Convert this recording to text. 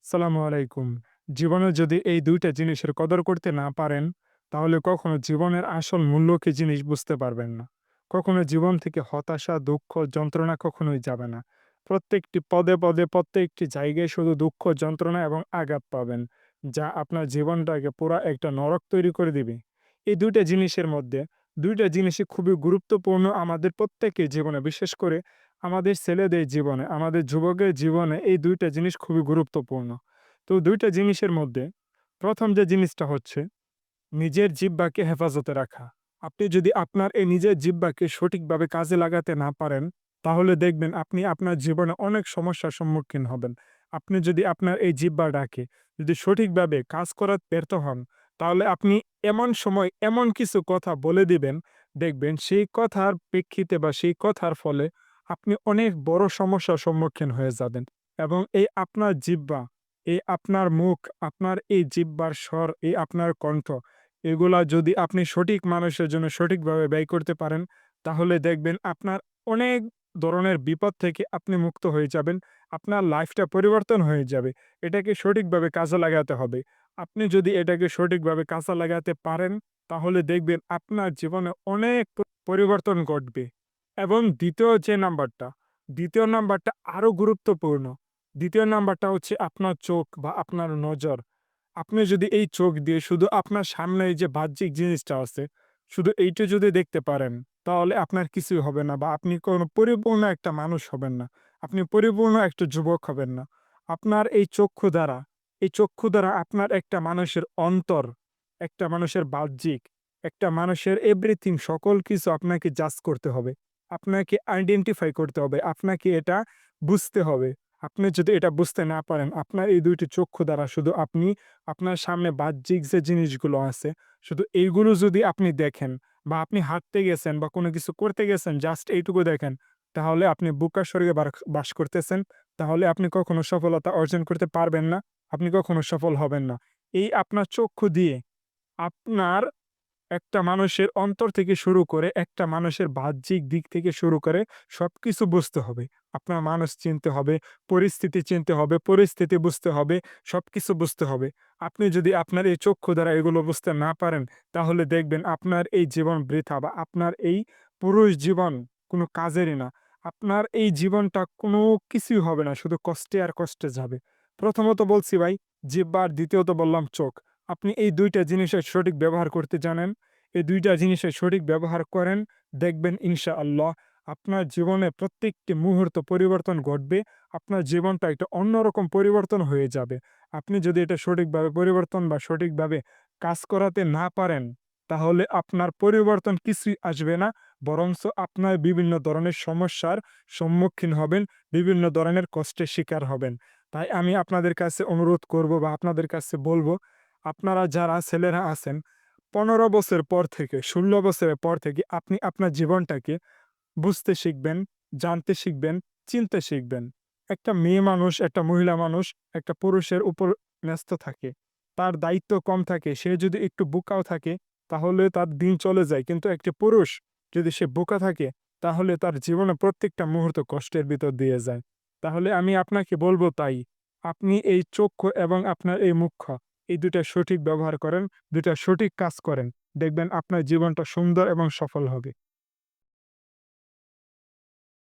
সালামু আলাইকুম। জীবনে যদি এই ২ টা জিনিসের কদর করতে না পারেন, তাহলে কখনো জীবনের আসল মূল্য কি জিনিস বুঝতে পারবেন না। কখনো জীবন থেকে হতাশা, দুঃখ, যন্ত্রণা কখনোই যাবে না। প্রত্যেকটি পদে, পদে প্রত্যেকটি জায়গায় শুধু দুঃখ, যন্ত্রণা এবং আঘাত পাবেন, যা আপনার জীবনটাকে পুরা একটা নরক তৈরি করে দিবে। এই ২ টা জিনিসের মধ্যে ২ টা জিনিসই খুবই গুরুত্বপূর্ণ আমাদের প্রত্যেকের জীবনে, বিশেষ করে আমাদের ছেলেদের জীবনে, আমাদের যুবকের জীবনে এই ২ টা জিনিস খুবই গুরুত্বপূর্ণ। তো ২ টা জিনিসের মধ্যে ১ম যে জিনিসটা হচ্ছে নিজের জিহ্বাকে হেফাজতে রাখা। আপনি যদি আপনার এই নিজের জিহ্বাকে সঠিকভাবে কাজে লাগাতে না পারেন, তাহলে দেখবেন আপনি আপনার জীবনে অনেক সমস্যার সম্মুখীন হবেন। আপনি যদি আপনার এই জিহ্বাটাকে যদি সঠিকভাবে কাজ করাতে ব্যর্থ হন, তাহলে আপনি এমন সময় এমন কিছু কথা বলে দিবেন, দেখবেন সেই কথার প্রেক্ষিতে বা সেই কথার ফলে আপনি অনেক বড় সমস্যার সম্মুখীন হয়ে যাবেন। এবং এই আপনার জিহ্বা, এই আপনার মুখ, আপনার এই জিহ্বার স্বর, এই আপনার কণ্ঠ এগুলা যদি আপনি সঠিক মানুষের জন্য সঠিকভাবে ব্যয় করতে পারেন, তাহলে দেখবেন আপনার অনেক ধরনের বিপদ থেকে আপনি মুক্ত হয়ে যাবেন। আপনার লাইফটা পরিবর্তন হয়ে যাবে। এটাকে সঠিকভাবে কাজে লাগাতে হবে। আপনি যদি এটাকে সঠিকভাবে কাজে লাগাতে পারেন, তাহলে দেখবেন আপনার জীবনে অনেক পরিবর্তন ঘটবে। এবং ২য় নাম্বারটা আরো গুরুত্বপূর্ণ। ২য় নাম্বারটা হচ্ছে আপনার চোখ বা আপনার নজর। আপনি যদি এই চোখ দিয়ে শুধু আপনার সামনে এই যে বাহ্যিক জিনিসটা আছে, শুধু এইটা যদি দেখতে পারেন, তাহলে আপনার কিছুই হবে না বা আপনি কোনো পরিপূর্ণ একটা মানুষ হবেন না। আপনি পরিপূর্ণ একটা যুবক হবেন না। আপনার এই চক্ষু দ্বারা আপনার একটা মানুষের অন্তর, একটা মানুষের বাহ্যিক, একটা মানুষের এভরিথিং সকল কিছু আপনাকে জাজ করতে হবে। আপনাকে আইডেন্টিফাই করতে হবে। আপনাকে এটা বুঝতে হবে। আপনি যদি এটা বুঝতে না পারেন, আপনার এই ২ টি চক্ষু দ্বারা শুধু আপনি আপনার সামনে বাহ্যিক যে জিনিসগুলো আছে, শুধু এইগুলো যদি আপনি দেখেন বা আপনি হাঁটতে গেছেন বা কোনো কিছু করতে গেছেন জাস্ট এইটুকু দেখেন, তাহলে আপনি বোকার স্বর্গে বাস করতেছেন। তাহলে আপনি কখনো সফলতা অর্জন করতে পারবেন না। আপনি কখনো সফল হবেন না। এই আপনার চক্ষু দিয়ে আপনার একটা মানুষের অন্তর থেকে শুরু করে, একটা মানুষের বাহ্যিক দিক থেকে শুরু করে সবকিছু বুঝতে হবে। আপনার মানুষ চিনতে হবে, পরিস্থিতি চিনতে হবে, পরিস্থিতি বুঝতে হবে, সবকিছু বুঝতে হবে। আপনি যদি আপনার এই চক্ষু দ্বারা এগুলো বুঝতে না পারেন, তাহলে দেখবেন আপনার এই জীবন বৃথা বা আপনার এই পুরুষ জীবন কোনো কাজেরই না। আপনার এই জীবনটা কোনো কিছুই হবে না, শুধু কষ্টে আর কষ্টে যাবে। প্রথমত বলছি ভাই জিহ্বা আর দ্বিতীয়ত বললাম চোখ। আপনি এই ২ টা জিনিসের সঠিক ব্যবহার করতে জানেন, এই ২ টা জিনিসের সঠিক ব্যবহার করেন, দেখবেন ইনশাআল্লাহ আপনার জীবনে প্রত্যেকটি মুহূর্ত পরিবর্তন ঘটবে। আপনার জীবনটা একটা অন্যরকম পরিবর্তন হয়ে যাবে। আপনি যদি এটা সঠিকভাবে পরিবর্তন বা সঠিকভাবে কাজ করাতে না পারেন, তাহলে আপনার পরিবর্তন কিছুই আসবে না। বরঞ্চ আপনার বিভিন্ন ধরনের সমস্যার সম্মুখীন হবেন, বিভিন্ন ধরনের কষ্টের শিকার হবেন। তাই আমি আপনাদের কাছে অনুরোধ করব বা আপনাদের কাছে বলব, আপনারা যারা ছেলেরা আছেন ১৫ বছর পর থেকে ১৬ বছরের পর থেকে আপনি আপনার জীবনটাকে বুঝতে শিখবেন, জানতে শিখবেন, চিনতে শিখবেন। একটা মেয়ে মানুষ, একটা মহিলা মানুষ একটা পুরুষের উপর ন্যস্ত থাকে। তার দায়িত্ব কম থাকে। সে যদি একটু বোকাও থাকে তাহলে তার দিন চলে যায়। কিন্তু একটি পুরুষ যদি সে বোকা থাকে তাহলে তার জীবনে প্রত্যেকটা মুহূর্ত কষ্টের ভিতর দিয়ে যায়। তাহলে আমি আপনাকে বলব তাই, আপনি এই চক্ষু এবং আপনার এই মুখ্য এই ২ টা সঠিক ব্যবহার করেন, ২ টা সঠিক কাজ করেন। দেখবেন আপনার জীবনটা সুন্দর এবং সফল হবে।